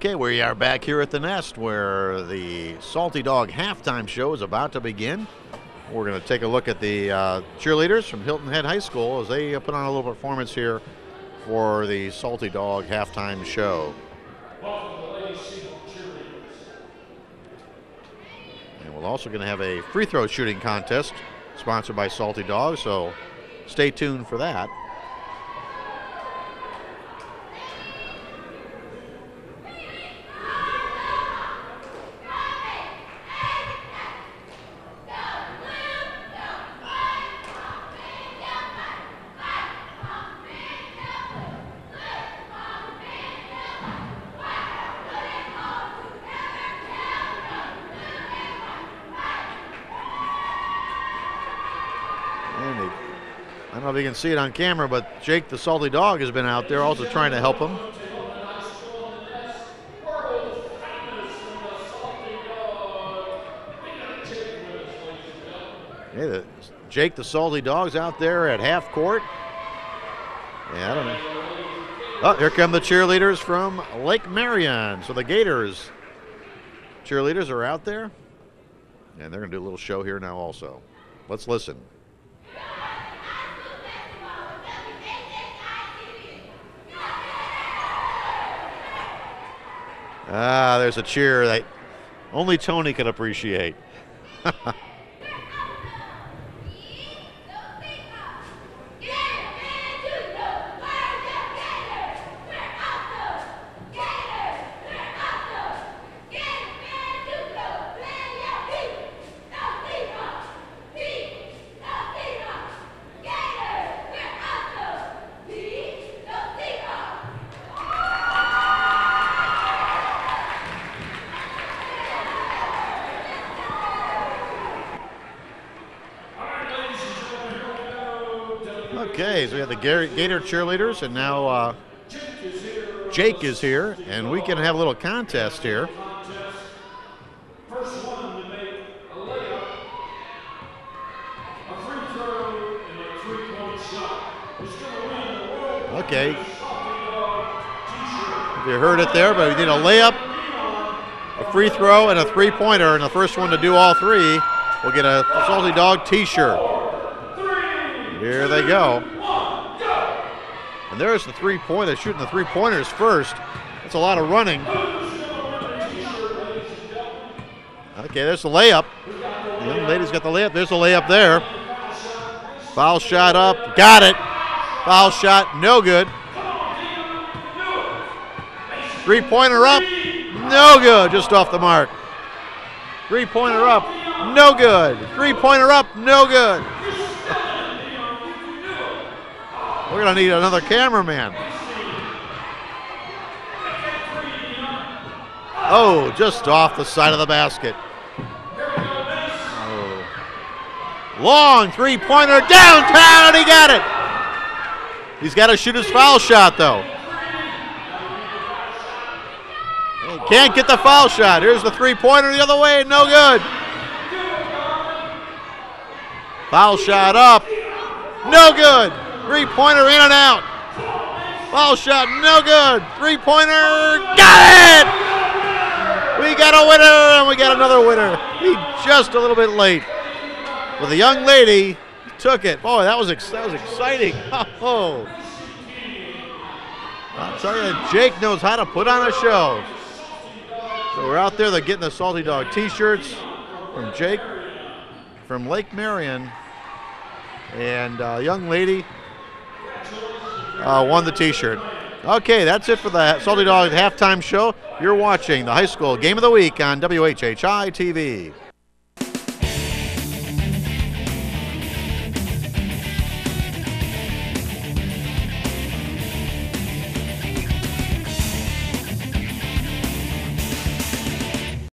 Okay, we are back here at the Nest where the Salty Dog halftime show is about to begin. We're going to take a look at the cheerleaders from Hilton Head High School as they put on a little performance here for the Salty Dog halftime show. And we're also going to have a free throw shooting contest sponsored by Salty Dog, so stay tuned for that. I don't know if you can see it on camera, but Jake the Salty Dog has been out there also trying to help him. Yeah, Jake the Salty Dog's out there at half court. Yeah, I don't know. Oh, here come the cheerleaders from Lake Marion. So the Gators cheerleaders are out there, and they're going to do a little show here now also. Let's listen. Ah, there's a cheer that only Tony can appreciate. Okay, so we have the Gator cheerleaders, and now Jake is here, and we can have a little contest here. First one to make a layup, a free throw, and a three-point shot is going to win the world. Okay. You heard it there, but we need a layup, a free throw, and a three-pointer, and the first one to do all three will get a Salty Dog t-shirt. Here they go. And there's the three-pointer, shooting the three-pointers first. That's a lot of running. Okay, there's the layup. The young lady's got the layup. There's the layup there. Foul shot up. Got it. Foul shot. No good. Three-pointer up. No good. Just off the mark. Three-pointer up. No good. Three-pointer up. No good. We're going to need another cameraman. Oh, just off the side of the basket. Oh. Long three-pointer downtown, and he got it. He's got to shoot his foul shot, though. He can't get the foul shot. Here's the three-pointer the other way, no good. Foul shot up, no good. Three-pointer in and out. Foul shot, no good. Three-pointer, got it! We got a winner, and we got another winner. He just a little bit late. But the young lady took it. Boy, that was exciting. Oh. I'll tell you, Jake knows how to put on a show. So we're out there, they're getting the Salty Dog t-shirts from Jake from Lake Marion. And a young lady won the t-shirt. Okay, that's it for the Salty Dog halftime show. You're watching the high school game of the week on WHHI TV.